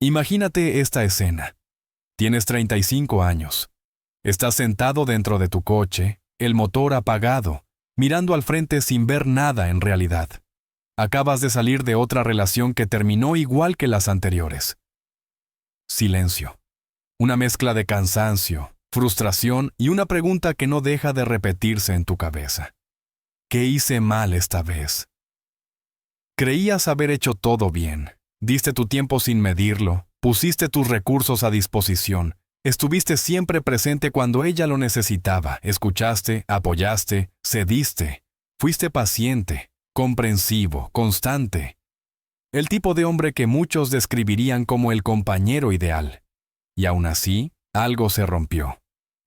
Imagínate esta escena. Tienes 35 años. Estás sentado dentro de tu coche, el motor apagado, mirando al frente sin ver nada en realidad. Acabas de salir de otra relación que terminó igual que las anteriores. Silencio. Una mezcla de cansancio, frustración y una pregunta que no deja de repetirse en tu cabeza. ¿Qué hice mal esta vez? Creías haber hecho todo bien. Diste tu tiempo sin medirlo, pusiste tus recursos a disposición, estuviste siempre presente cuando ella lo necesitaba, escuchaste, apoyaste, cediste, fuiste paciente, comprensivo, constante. El tipo de hombre que muchos describirían como el compañero ideal. Y aún así, algo se rompió.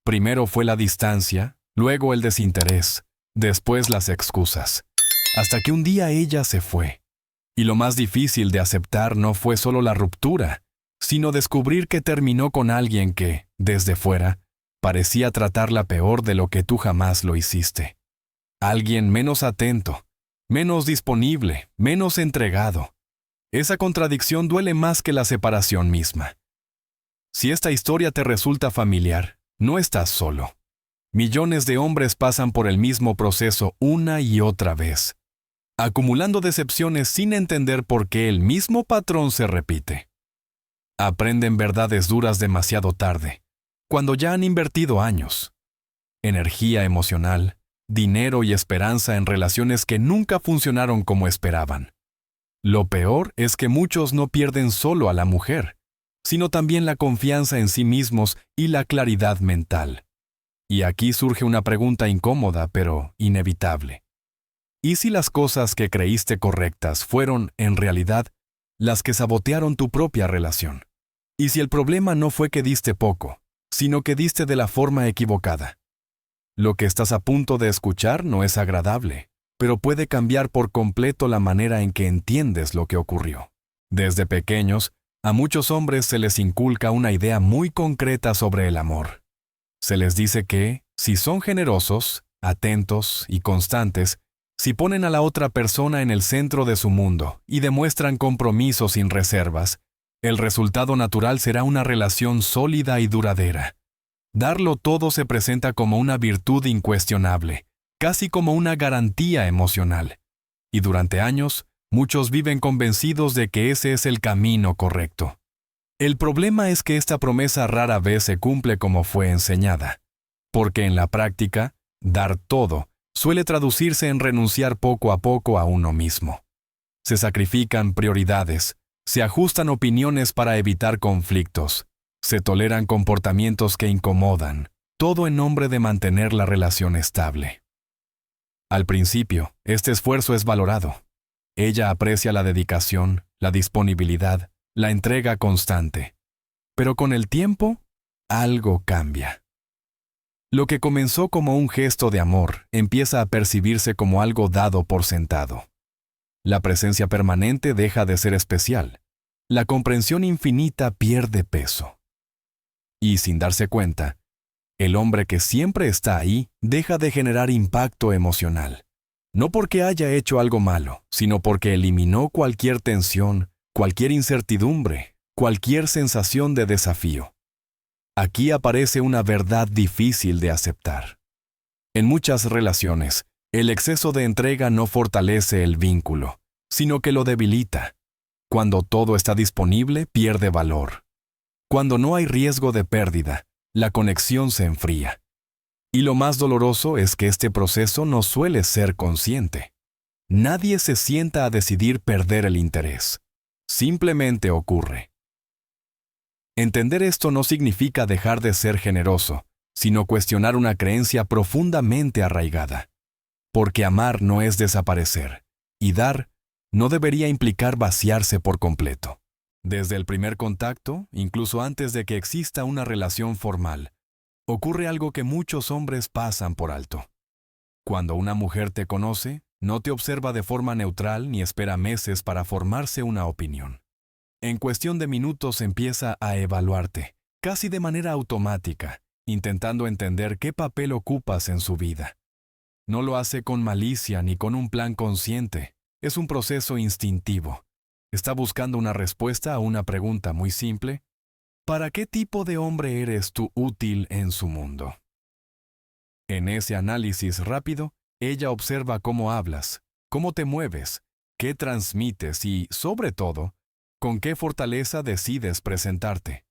Primero fue la distancia, luego el desinterés, después las excusas. Hasta que un día ella se fue. Y lo más difícil de aceptar no fue solo la ruptura, sino descubrir que terminó con alguien que, desde fuera, parecía tratarla peor de lo que tú jamás lo hiciste. Alguien menos atento, menos disponible, menos entregado. Esa contradicción duele más que la separación misma. Si esta historia te resulta familiar, no estás solo. Millones de hombres pasan por el mismo proceso una y otra vez, acumulando decepciones sin entender por qué el mismo patrón se repite. Aprenden verdades duras demasiado tarde, cuando ya han invertido años, energía emocional, dinero y esperanza en relaciones que nunca funcionaron como esperaban. Lo peor es que muchos no pierden solo a la mujer, sino también la confianza en sí mismos y la claridad mental. Y aquí surge una pregunta incómoda, pero inevitable. ¿Y si las cosas que creíste correctas fueron, en realidad, las que sabotearon tu propia relación? ¿Y si el problema no fue que diste poco, sino que diste de la forma equivocada? Lo que estás a punto de escuchar no es agradable, pero puede cambiar por completo la manera en que entiendes lo que ocurrió. Desde pequeños, a muchos hombres se les inculca una idea muy concreta sobre el amor. Se les dice que, si son generosos, atentos y constantes, si ponen a la otra persona en el centro de su mundo y demuestran compromiso sin reservas, el resultado natural será una relación sólida y duradera. Darlo todo se presenta como una virtud incuestionable, casi como una garantía emocional. Y durante años, muchos viven convencidos de que ese es el camino correcto. El problema es que esta promesa rara vez se cumple como fue enseñada, porque en la práctica, dar todo suele traducirse en renunciar poco a poco a uno mismo. Se sacrifican prioridades, se ajustan opiniones para evitar conflictos, se toleran comportamientos que incomodan, todo en nombre de mantener la relación estable. Al principio, este esfuerzo es valorado. Ella aprecia la dedicación, la disponibilidad, la entrega constante. Pero con el tiempo, algo cambia. Lo que comenzó como un gesto de amor empieza a percibirse como algo dado por sentado. La presencia permanente deja de ser especial. La comprensión infinita pierde peso. Y sin darse cuenta, el hombre que siempre está ahí deja de generar impacto emocional. No porque haya hecho algo malo, sino porque eliminó cualquier tensión, cualquier incertidumbre, cualquier sensación de desafío. Aquí aparece una verdad difícil de aceptar. En muchas relaciones, el exceso de entrega no fortalece el vínculo, sino que lo debilita. Cuando todo está disponible, pierde valor. Cuando no hay riesgo de pérdida, la conexión se enfría. Y lo más doloroso es que este proceso no suele ser consciente. Nadie se sienta a decidir perder el interés. Simplemente ocurre. Entender esto no significa dejar de ser generoso, sino cuestionar una creencia profundamente arraigada. Porque amar no es desaparecer, y dar no debería implicar vaciarse por completo. Desde el primer contacto, incluso antes de que exista una relación formal, ocurre algo que muchos hombres pasan por alto. Cuando una mujer te conoce, no te observa de forma neutral ni espera meses para formarse una opinión. En cuestión de minutos empieza a evaluarte, casi de manera automática, intentando entender qué papel ocupas en su vida. No lo hace con malicia ni con un plan consciente, es un proceso instintivo. Está buscando una respuesta a una pregunta muy simple. ¿Para qué tipo de hombre eres tú útil en su mundo? En ese análisis rápido, ella observa cómo hablas, cómo te mueves, qué transmites y, sobre todo, con qué fortaleza decides presentarte.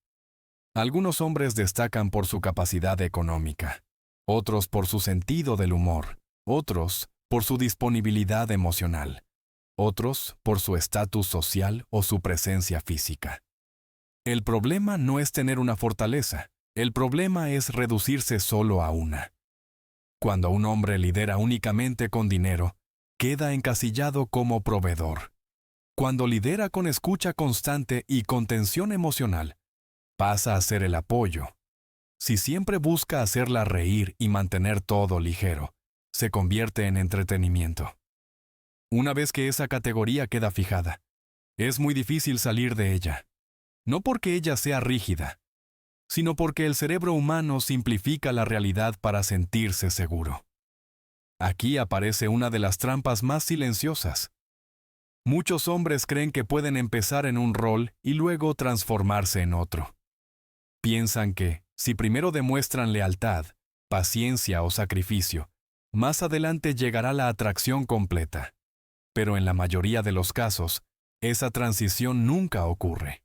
Algunos hombres destacan por su capacidad económica, otros por su sentido del humor, otros por su disponibilidad emocional, otros por su estatus social o su presencia física. El problema no es tener una fortaleza, el problema es reducirse solo a una. Cuando un hombre lidera únicamente con dinero, queda encasillado como proveedor. Cuando lidera con escucha constante y contención emocional, pasa a ser el apoyo. Si siempre busca hacerla reír y mantener todo ligero, se convierte en entretenimiento. Una vez que esa categoría queda fijada, es muy difícil salir de ella. No porque ella sea rígida, sino porque el cerebro humano simplifica la realidad para sentirse seguro. Aquí aparece una de las trampas más silenciosas. Muchos hombres creen que pueden empezar en un rol y luego transformarse en otro. Piensan que, si primero demuestran lealtad, paciencia o sacrificio, más adelante llegará la atracción completa. Pero en la mayoría de los casos, esa transición nunca ocurre.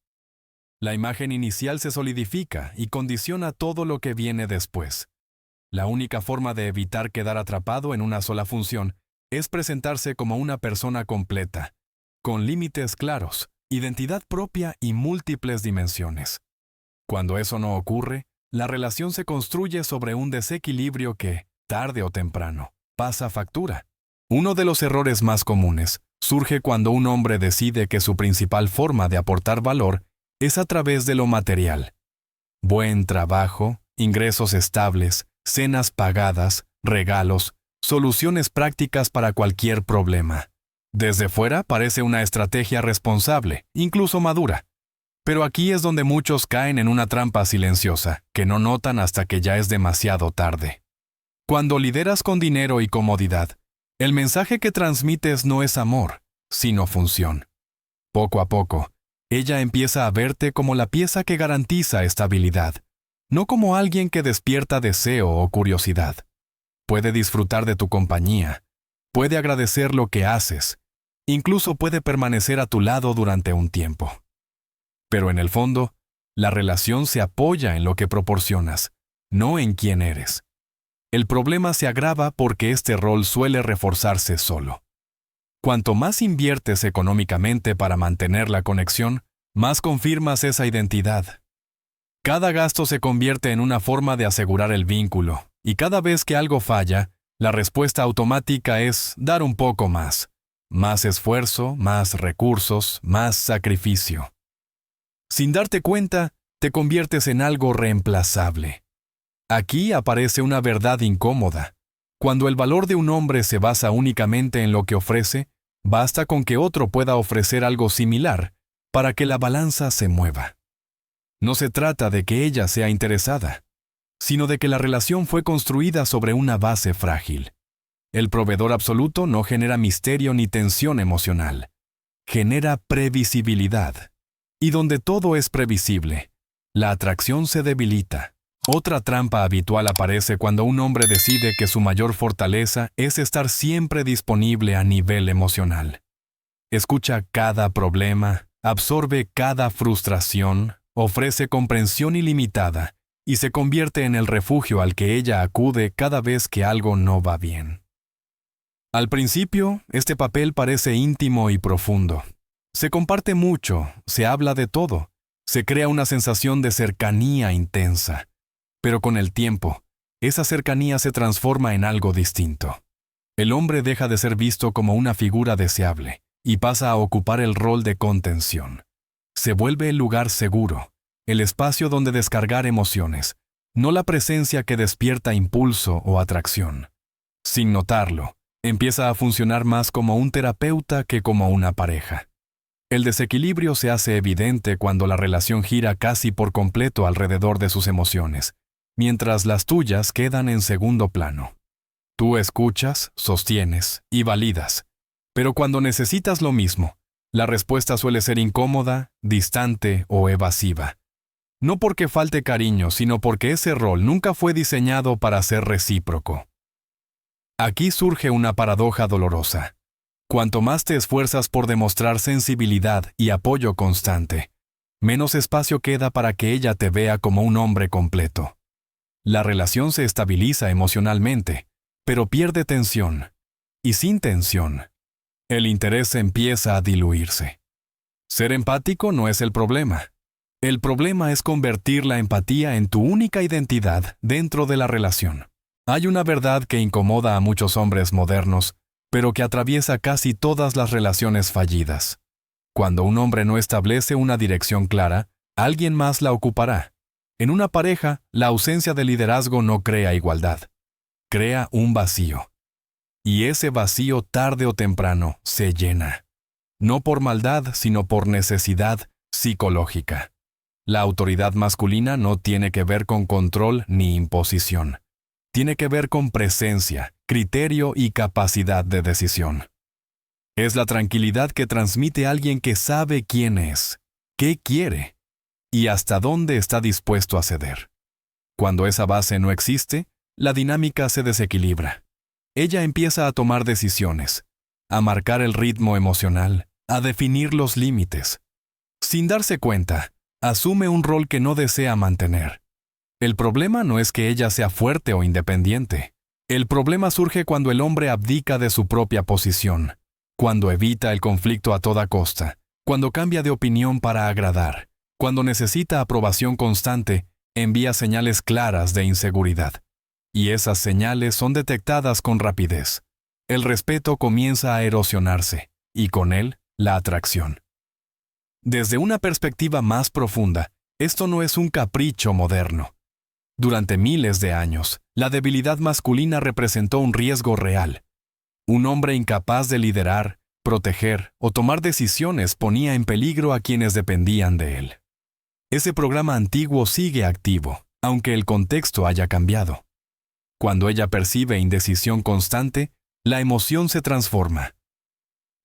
La imagen inicial se solidifica y condiciona todo lo que viene después. La única forma de evitar quedar atrapado en una sola función es presentarse como una persona completa, con límites claros, identidad propia y múltiples dimensiones. Cuando eso no ocurre, la relación se construye sobre un desequilibrio que, tarde o temprano, pasa factura. Uno de los errores más comunes surge cuando un hombre decide que su principal forma de aportar valor es a través de lo material. Buen trabajo, ingresos estables, cenas pagadas, regalos, soluciones prácticas para cualquier problema. Desde fuera parece una estrategia responsable, incluso madura. Pero aquí es donde muchos caen en una trampa silenciosa, que no notan hasta que ya es demasiado tarde. Cuando lideras con dinero y comodidad, el mensaje que transmites no es amor, sino función. Poco a poco, ella empieza a verte como la pieza que garantiza estabilidad, no como alguien que despierta deseo o curiosidad. Puede disfrutar de tu compañía, puede agradecer lo que haces, incluso puede permanecer a tu lado durante un tiempo. Pero en el fondo, la relación se apoya en lo que proporcionas, no en quién eres. El problema se agrava porque este rol suele reforzarse solo. Cuanto más inviertes económicamente para mantener la conexión, más confirmas esa identidad. Cada gasto se convierte en una forma de asegurar el vínculo, y cada vez que algo falla, la respuesta automática es dar un poco más. Más esfuerzo, más recursos, más sacrificio. Sin darte cuenta, te conviertes en algo reemplazable. Aquí aparece una verdad incómoda. Cuando el valor de un hombre se basa únicamente en lo que ofrece, basta con que otro pueda ofrecer algo similar para que la balanza se mueva. No se trata de que ella sea interesada, sino de que la relación fue construida sobre una base frágil. El proveedor absoluto no genera misterio ni tensión emocional. Genera previsibilidad. Y donde todo es previsible, la atracción se debilita. Otra trampa habitual aparece cuando un hombre decide que su mayor fortaleza es estar siempre disponible a nivel emocional. Escucha cada problema, absorbe cada frustración, ofrece comprensión ilimitada y se convierte en el refugio al que ella acude cada vez que algo no va bien. Al principio, este papel parece íntimo y profundo. Se comparte mucho, se habla de todo, se crea una sensación de cercanía intensa. Pero con el tiempo, esa cercanía se transforma en algo distinto. El hombre deja de ser visto como una figura deseable y pasa a ocupar el rol de contención. Se vuelve el lugar seguro, el espacio donde descargar emociones, no la presencia que despierta impulso o atracción. Sin notarlo, empieza a funcionar más como un terapeuta que como una pareja. El desequilibrio se hace evidente cuando la relación gira casi por completo alrededor de sus emociones, mientras las tuyas quedan en segundo plano. Tú escuchas, sostienes y validas, pero cuando necesitas lo mismo, La respuesta suele ser incómoda, distante o evasiva. No porque falte cariño, sino porque ese rol nunca fue diseñado para ser recíproco. Aquí surge una paradoja dolorosa. Cuanto más te esfuerzas por demostrar sensibilidad y apoyo constante, menos espacio queda para que ella te vea como un hombre completo. La relación se estabiliza emocionalmente, pero pierde tensión. Y sin tensión, el interés empieza a diluirse. Ser empático no es el problema. El problema es convertir la empatía en tu única identidad dentro de la relación. Hay una verdad que incomoda a muchos hombres modernos, pero que atraviesa casi todas las relaciones fallidas. Cuando un hombre no establece una dirección clara, alguien más la ocupará. En una pareja, la ausencia de liderazgo no crea igualdad. Crea un vacío. Y ese vacío tarde o temprano se llena. No por maldad, sino por necesidad psicológica. La autoridad masculina no tiene que ver con control ni imposición. Tiene que ver con presencia, criterio y capacidad de decisión. Es la tranquilidad que transmite alguien que sabe quién es, qué quiere y hasta dónde está dispuesto a ceder. Cuando esa base no existe, la dinámica se desequilibra. Ella empieza a tomar decisiones, a marcar el ritmo emocional, a definir los límites. Sin darse cuenta, asume un rol que no desea mantener. El problema no es que ella sea fuerte o independiente. El problema surge cuando el hombre abdica de su propia posición, cuando evita el conflicto a toda costa, cuando cambia de opinión para agradar, cuando necesita aprobación constante, envía señales claras de inseguridad. Y esas señales son detectadas con rapidez. El respeto comienza a erosionarse, y con él, la atracción. Desde una perspectiva más profunda, esto no es un capricho moderno. Durante miles de años, la debilidad masculina representó un riesgo real. Un hombre incapaz de liderar, proteger o tomar decisiones ponía en peligro a quienes dependían de él. Ese programa antiguo sigue activo, aunque el contexto haya cambiado. Cuando ella percibe indecisión constante, la emoción se transforma.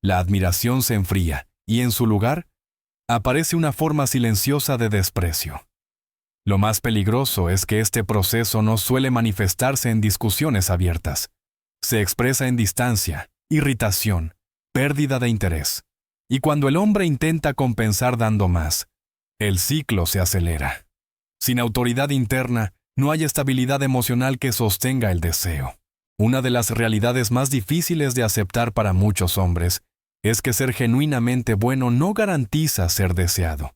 La admiración se enfría, y en su lugar, aparece una forma silenciosa de desprecio. Lo más peligroso es que este proceso no suele manifestarse en discusiones abiertas. Se expresa en distancia, irritación, pérdida de interés. Y cuando el hombre intenta compensar dando más, el ciclo se acelera. Sin autoridad interna, no hay estabilidad emocional que sostenga el deseo. Una de las realidades más difíciles de aceptar para muchos hombres es que ser genuinamente bueno no garantiza ser deseado.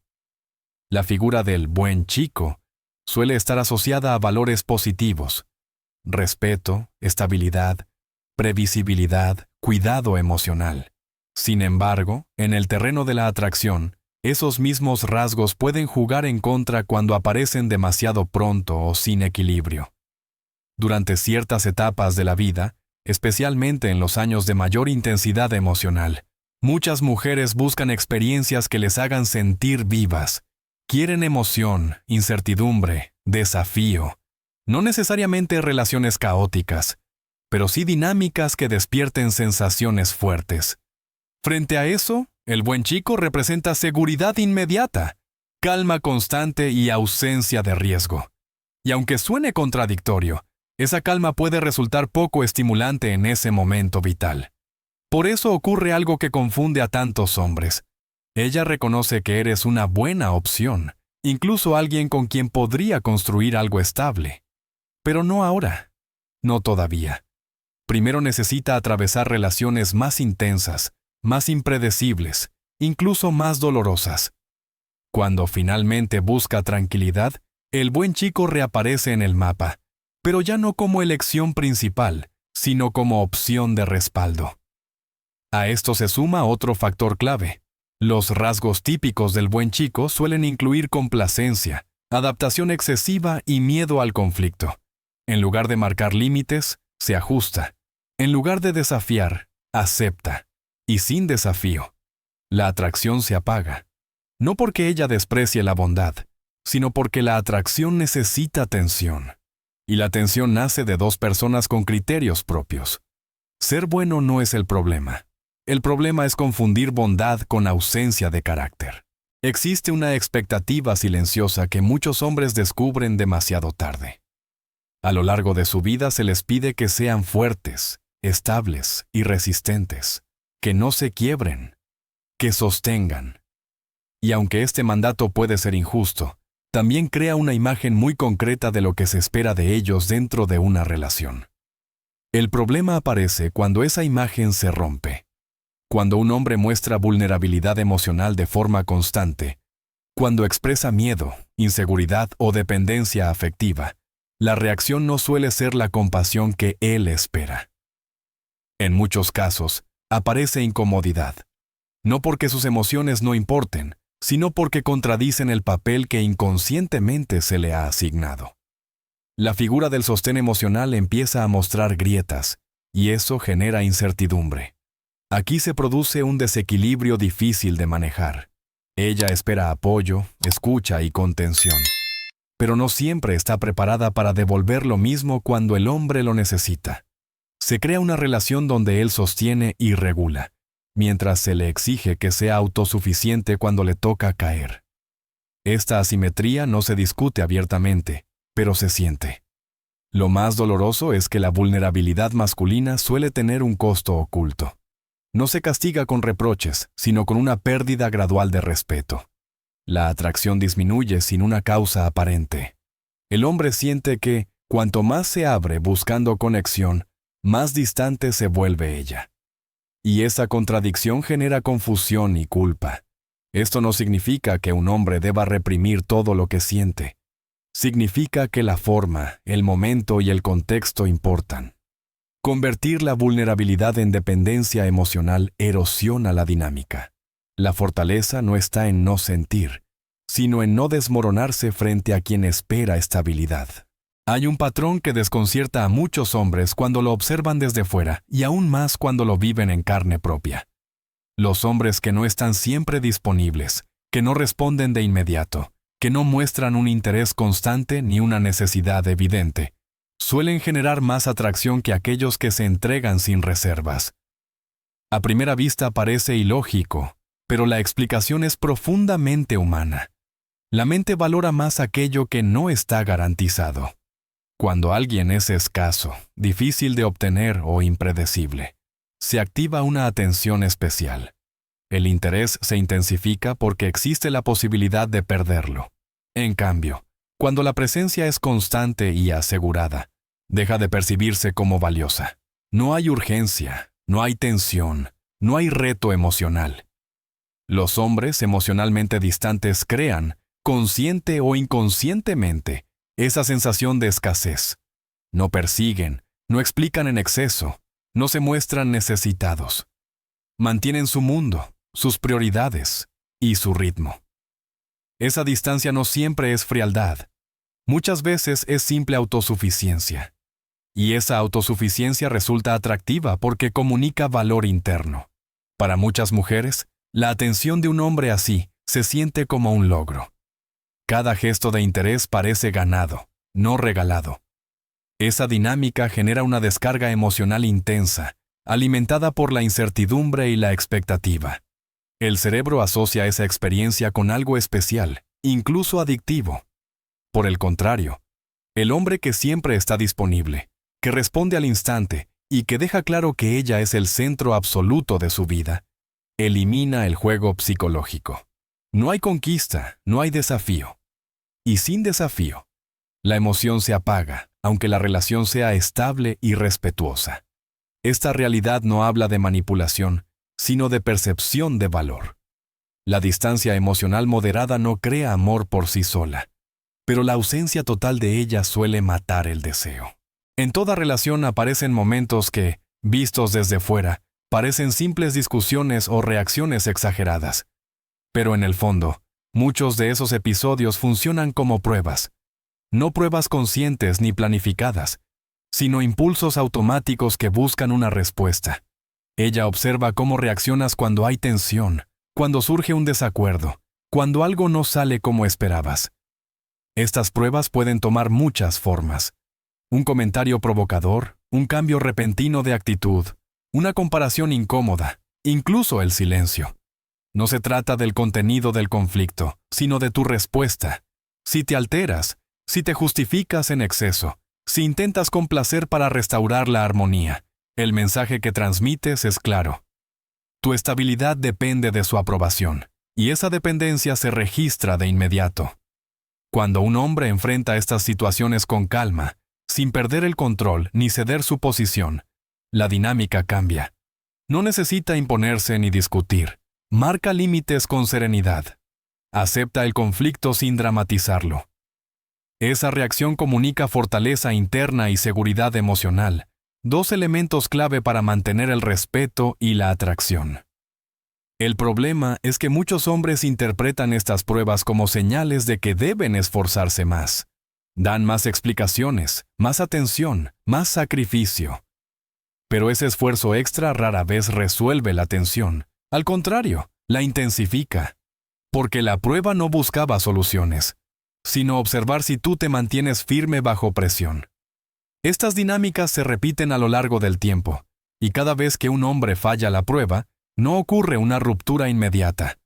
La figura del buen chico suele estar asociada a valores positivos: respeto, estabilidad, previsibilidad, cuidado emocional. Sin embargo, en el terreno de la atracción, esos mismos rasgos pueden jugar en contra cuando aparecen demasiado pronto o sin equilibrio. Durante ciertas etapas de la vida, especialmente en los años de mayor intensidad emocional, muchas mujeres buscan experiencias que les hagan sentir vivas. Quieren emoción, incertidumbre, desafío. No necesariamente relaciones caóticas, pero sí dinámicas que despierten sensaciones fuertes. Frente a eso, el buen chico representa seguridad inmediata, calma constante y ausencia de riesgo. Y aunque suene contradictorio, esa calma puede resultar poco estimulante en ese momento vital. Por eso ocurre algo que confunde a tantos hombres. Ella reconoce que eres una buena opción, incluso alguien con quien podría construir algo estable. Pero no ahora. No todavía. Primero necesita atravesar relaciones más intensas, más impredecibles, incluso más dolorosas. Cuando finalmente busca tranquilidad, el buen chico reaparece en el mapa, pero ya no como elección principal, sino como opción de respaldo. A esto se suma otro factor clave. Los rasgos típicos del buen chico suelen incluir complacencia, adaptación excesiva y miedo al conflicto. En lugar de marcar límites, se ajusta. En lugar de desafiar, acepta. Y sin desafío, la atracción se apaga. No porque ella desprecie la bondad, sino porque la atracción necesita tensión. Y la tensión nace de dos personas con criterios propios. Ser bueno no es el problema. El problema es confundir bondad con ausencia de carácter. Existe una expectativa silenciosa que muchos hombres descubren demasiado tarde. A lo largo de su vida se les pide que sean fuertes, estables y resistentes, que no se quiebren, que sostengan. Y aunque este mandato puede ser injusto, también crea una imagen muy concreta de lo que se espera de ellos dentro de una relación. El problema aparece cuando esa imagen se rompe. Cuando un hombre muestra vulnerabilidad emocional de forma constante, cuando expresa miedo, inseguridad o dependencia afectiva, la reacción no suele ser la compasión que él espera. En muchos casos, aparece incomodidad, no porque sus emociones no importen, sino porque contradicen el papel que inconscientemente se le ha asignado. La figura del sostén emocional empieza a mostrar grietas, y eso genera incertidumbre. Aquí se produce un desequilibrio difícil de manejar. Ella espera apoyo, escucha y contención, pero no siempre está preparada para devolver lo mismo cuando el hombre lo necesita. Se crea una relación donde él sostiene y regula, mientras se le exige que sea autosuficiente cuando le toca caer. Esta asimetría no se discute abiertamente, pero se siente. Lo más doloroso es que la vulnerabilidad masculina suele tener un costo oculto. No se castiga con reproches, sino con una pérdida gradual de respeto. La atracción disminuye sin una causa aparente. El hombre siente que, cuanto más se abre buscando conexión, más distante se vuelve ella. Y esa contradicción genera confusión y culpa. Esto no significa que un hombre deba reprimir todo lo que siente. Significa que la forma, el momento y el contexto importan. Convertir la vulnerabilidad en dependencia emocional erosiona la dinámica. La fortaleza no está en no sentir, sino en no desmoronarse frente a quien espera estabilidad. Hay un patrón que desconcierta a muchos hombres cuando lo observan desde fuera y aún más cuando lo viven en carne propia. Los hombres que no están siempre disponibles, que no responden de inmediato, que no muestran un interés constante ni una necesidad evidente, suelen generar más atracción que aquellos que se entregan sin reservas. A primera vista parece ilógico, pero la explicación es profundamente humana. La mente valora más aquello que no está garantizado. Cuando alguien es escaso, difícil de obtener o impredecible, se activa una atención especial. El interés se intensifica porque existe la posibilidad de perderlo. En cambio, cuando la presencia es constante y asegurada, deja de percibirse como valiosa. No hay urgencia, no hay tensión, no hay reto emocional. Los hombres emocionalmente distantes crean, consciente o inconscientemente, esa sensación de escasez. No persiguen, no explican en exceso, no se muestran necesitados. Mantienen su mundo, sus prioridades y su ritmo. Esa distancia no siempre es frialdad. Muchas veces es simple autosuficiencia. Y esa autosuficiencia resulta atractiva porque comunica valor interno. Para muchas mujeres, la atención de un hombre así se siente como un logro. Cada gesto de interés parece ganado, no regalado. Esa dinámica genera una descarga emocional intensa, alimentada por la incertidumbre y la expectativa. El cerebro asocia esa experiencia con algo especial, incluso adictivo. Por el contrario, el hombre que siempre está disponible, que responde al instante y que deja claro que ella es el centro absoluto de su vida, elimina el juego psicológico. No hay conquista, no hay desafío. Y sin desafío, la emoción se apaga, aunque la relación sea estable y respetuosa. Esta realidad no habla de manipulación, sino de percepción de valor. La distancia emocional moderada no crea amor por sí sola, pero la ausencia total de ella suele matar el deseo. En toda relación aparecen momentos que, vistos desde fuera, parecen simples discusiones o reacciones exageradas. Pero en el fondo, muchos de esos episodios funcionan como pruebas. No pruebas conscientes ni planificadas, sino impulsos automáticos que buscan una respuesta. Ella observa cómo reaccionas cuando hay tensión, cuando surge un desacuerdo, cuando algo no sale como esperabas. Estas pruebas pueden tomar muchas formas. Un comentario provocador, un cambio repentino de actitud, una comparación incómoda, incluso el silencio. No se trata del contenido del conflicto, sino de tu respuesta. Si te alteras, si te justificas en exceso, si intentas complacer para restaurar la armonía, el mensaje que transmites es claro. Tu estabilidad depende de su aprobación, y esa dependencia se registra de inmediato. Cuando un hombre enfrenta estas situaciones con calma, sin perder el control ni ceder su posición, la dinámica cambia. No necesita imponerse ni discutir. Marca límites con serenidad. Acepta el conflicto sin dramatizarlo. Esa reacción comunica fortaleza interna y seguridad emocional, dos elementos clave para mantener el respeto y la atracción. El problema es que muchos hombres interpretan estas pruebas como señales de que deben esforzarse más. Dan más explicaciones, más atención, más sacrificio. Pero ese esfuerzo extra rara vez resuelve la tensión. Al contrario, la intensifica. Porque la prueba no buscaba soluciones, sino observar si tú te mantienes firme bajo presión. Estas dinámicas se repiten a lo largo del tiempo, y cada vez que un hombre falla la prueba, no ocurre una ruptura inmediata.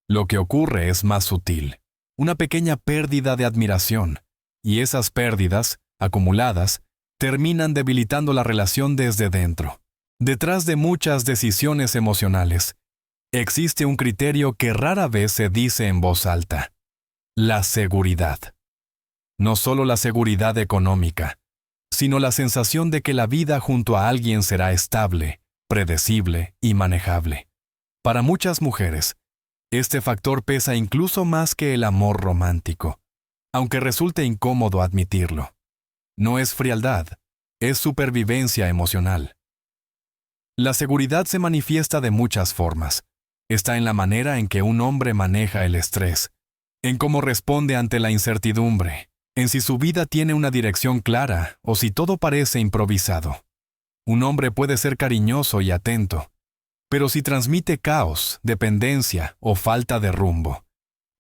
Lo que ocurre es más sutil, una pequeña pérdida de admiración, y esas pérdidas, acumuladas, terminan debilitando la relación desde dentro. Detrás de muchas decisiones emocionales, existe un criterio que rara vez se dice en voz alta: la seguridad. No solo la seguridad económica, sino la sensación de que la vida junto a alguien será estable, predecible y manejable. Para muchas mujeres, este factor pesa incluso más que el amor romántico, aunque resulte incómodo admitirlo. No es frialdad, es supervivencia emocional. La seguridad se manifiesta de muchas formas. Está en la manera en que un hombre maneja el estrés, en cómo responde ante la incertidumbre, en si su vida tiene una dirección clara o si todo parece improvisado. Un hombre puede ser cariñoso y atento, pero si transmite caos, dependencia o falta de rumbo,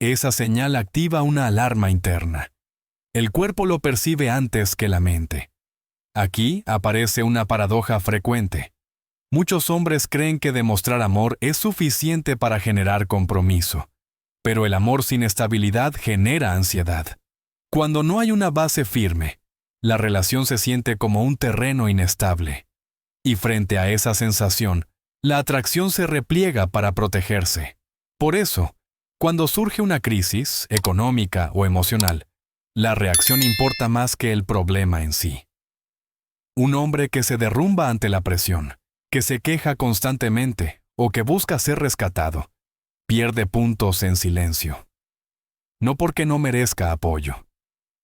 esa señal activa una alarma interna. El cuerpo lo percibe antes que la mente. Aquí aparece una paradoja frecuente. Muchos hombres creen que demostrar amor es suficiente para generar compromiso, pero el amor sin estabilidad genera ansiedad. Cuando no hay una base firme, la relación se siente como un terreno inestable. Y frente a esa sensación, la atracción se repliega para protegerse. Por eso, cuando surge una crisis, económica o emocional, la reacción importa más que el problema en sí. Un hombre que se derrumba ante la presión, que se queja constantemente o que busca ser rescatado, pierde puntos en silencio. No porque no merezca apoyo,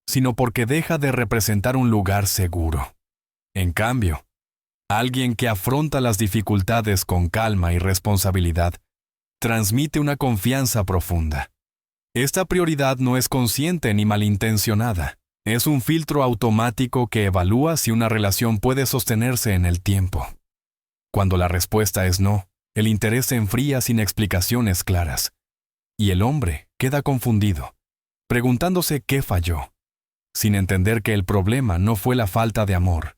sino porque deja de representar un lugar seguro. En cambio, alguien que afronta las dificultades con calma y responsabilidad transmite una confianza profunda. Esta prioridad no es consciente ni malintencionada. Es un filtro automático que evalúa si una relación puede sostenerse en el tiempo. Cuando la respuesta es no, el interés se enfría sin explicaciones claras. Y el hombre queda confundido, preguntándose qué falló, sin entender que el problema no fue la falta de amor,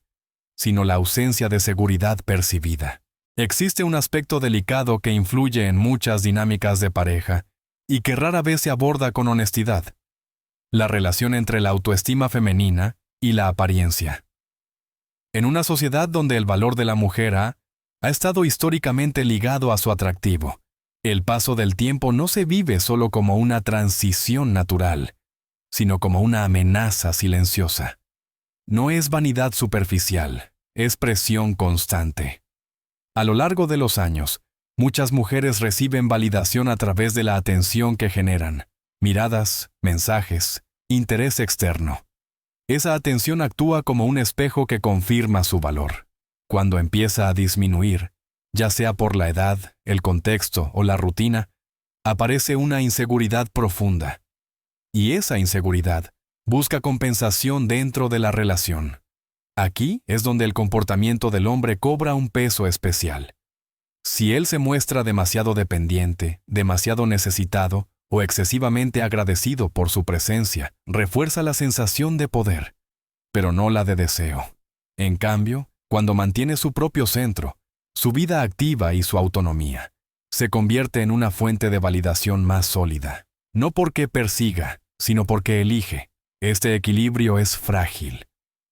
sino la ausencia de seguridad percibida. Existe un aspecto delicado que influye en muchas dinámicas de pareja y que rara vez se aborda con honestidad: la relación entre la autoestima femenina y la apariencia. En una sociedad donde el valor de la mujer ha estado históricamente ligado a su atractivo, el paso del tiempo no se vive solo como una transición natural, sino como una amenaza silenciosa. No es vanidad superficial, es presión constante. A lo largo de los años, muchas mujeres reciben validación a través de la atención que generan: miradas, mensajes, interés externo. Esa atención actúa como un espejo que confirma su valor. Cuando empieza a disminuir, ya sea por la edad, el contexto o la rutina, aparece una inseguridad profunda. Y esa inseguridad busca compensación dentro de la relación. Aquí es donde el comportamiento del hombre cobra un peso especial. Si él se muestra demasiado dependiente, demasiado necesitado o excesivamente agradecido por su presencia, refuerza la sensación de poder, pero no la de deseo. En cambio, cuando mantiene su propio centro, su vida activa y su autonomía. Se convierte en una fuente de validación más sólida. No porque persiga, sino porque elige. Este equilibrio es frágil.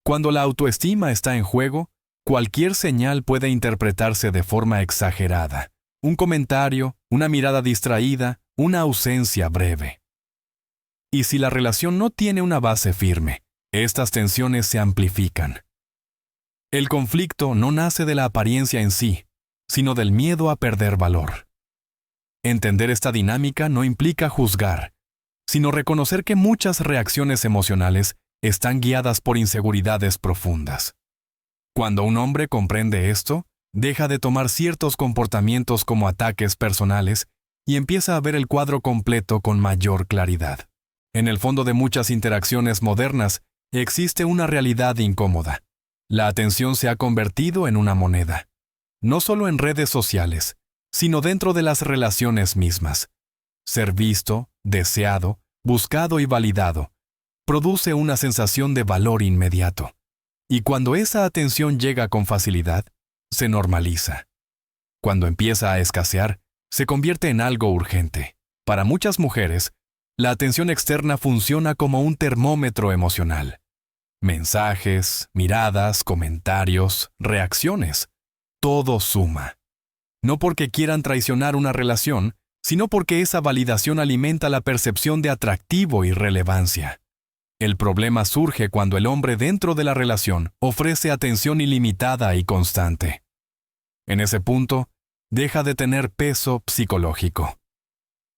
Cuando la autoestima está en juego, cualquier señal puede interpretarse de forma exagerada. Un comentario, una mirada distraída, una ausencia breve. Y si la relación no tiene una base firme, estas tensiones se amplifican. El conflicto no nace de la apariencia en sí, sino del miedo a perder valor. Entender esta dinámica no implica juzgar, sino reconocer que muchas reacciones emocionales están guiadas por inseguridades profundas. Cuando un hombre comprende esto, deja de tomar ciertos comportamientos como ataques personales y empieza a ver el cuadro completo con mayor claridad. En el fondo de muchas interacciones modernas existe una realidad incómoda. La atención se ha convertido en una moneda, no solo en redes sociales, sino dentro de las relaciones mismas. Ser visto, deseado, buscado y validado produce una sensación de valor inmediato. Y cuando esa atención llega con facilidad, se normaliza. Cuando empieza a escasear, se convierte en algo urgente. Para muchas mujeres, la atención externa funciona como un termómetro emocional. Mensajes, miradas, comentarios, reacciones. Todo suma. No porque quieran traicionar una relación, sino porque esa validación alimenta la percepción de atractivo y relevancia. El problema surge cuando el hombre dentro de la relación ofrece atención ilimitada y constante. En ese punto, deja de tener peso psicológico.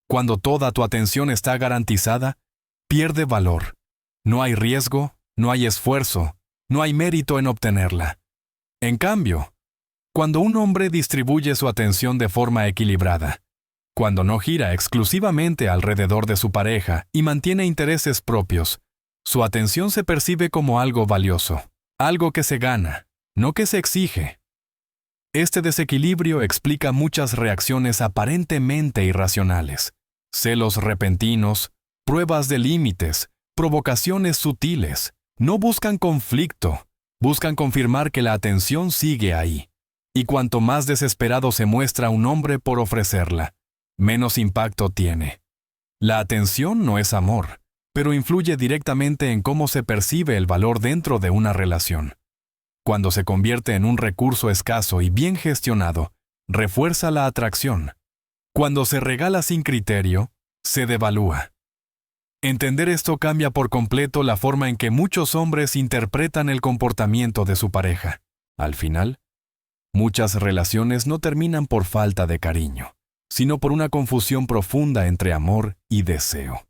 Cuando toda tu atención está garantizada, pierde valor. No hay riesgo, no hay esfuerzo, no hay mérito en obtenerla. En cambio, cuando un hombre distribuye su atención de forma equilibrada, cuando no gira exclusivamente alrededor de su pareja y mantiene intereses propios, su atención se percibe como algo valioso, algo que se gana, no que se exige. Este desequilibrio explica muchas reacciones aparentemente irracionales, celos repentinos, pruebas de límites, provocaciones sutiles. No buscan conflicto, buscan confirmar que la atención sigue ahí. Y cuanto más desesperado se muestra un hombre por ofrecerla, menos impacto tiene. La atención no es amor, pero influye directamente en cómo se percibe el valor dentro de una relación. Cuando se convierte en un recurso escaso y bien gestionado, refuerza la atracción. Cuando se regala sin criterio, se devalúa. Entender esto cambia por completo la forma en que muchos hombres interpretan el comportamiento de su pareja. Al final, muchas relaciones no terminan por falta de cariño, sino por una confusión profunda entre amor y deseo.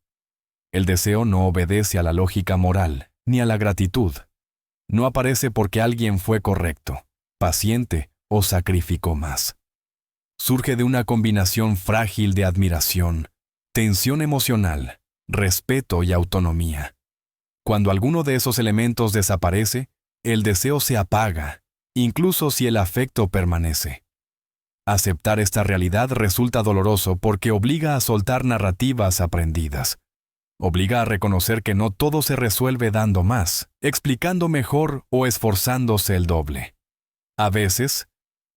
El deseo no obedece a la lógica moral ni a la gratitud. No aparece porque alguien fue correcto, paciente o sacrificó más. Surge de una combinación frágil de admiración, tensión emocional, respeto y autonomía. Cuando alguno de esos elementos desaparece, el deseo se apaga, incluso si el afecto permanece. Aceptar esta realidad resulta doloroso porque obliga a soltar narrativas aprendidas. Obliga a reconocer que no todo se resuelve dando más, explicando mejor o esforzándose el doble. A veces,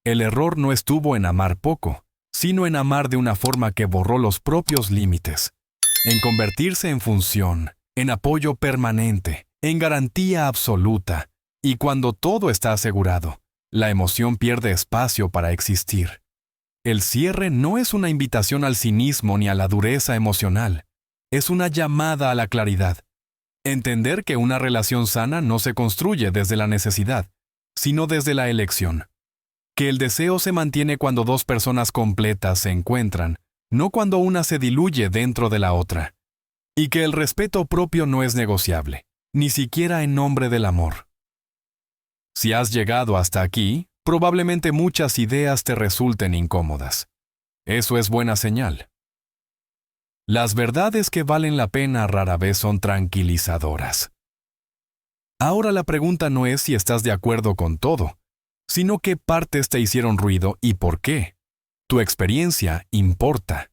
el error no estuvo en amar poco, sino en amar de una forma que borró los propios límites, en convertirse en función, en apoyo permanente, en garantía absoluta, y cuando todo está asegurado, la emoción pierde espacio para existir. El cierre no es una invitación al cinismo ni a la dureza emocional, es una llamada a la claridad. Entender que una relación sana no se construye desde la necesidad, sino desde la elección. Que el deseo se mantiene cuando dos personas completas se encuentran, no cuando una se diluye dentro de la otra. Y que el respeto propio no es negociable, ni siquiera en nombre del amor. Si has llegado hasta aquí, probablemente muchas ideas te resulten incómodas. Eso es buena señal. Las verdades que valen la pena rara vez son tranquilizadoras. Ahora la pregunta no es si estás de acuerdo con todo, sino qué partes te hicieron ruido y por qué. Tu experiencia importa.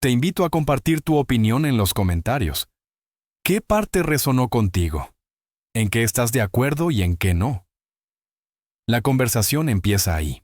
Te invito a compartir tu opinión en los comentarios. ¿Qué parte resonó contigo? ¿En qué estás de acuerdo y en qué no? La conversación empieza ahí.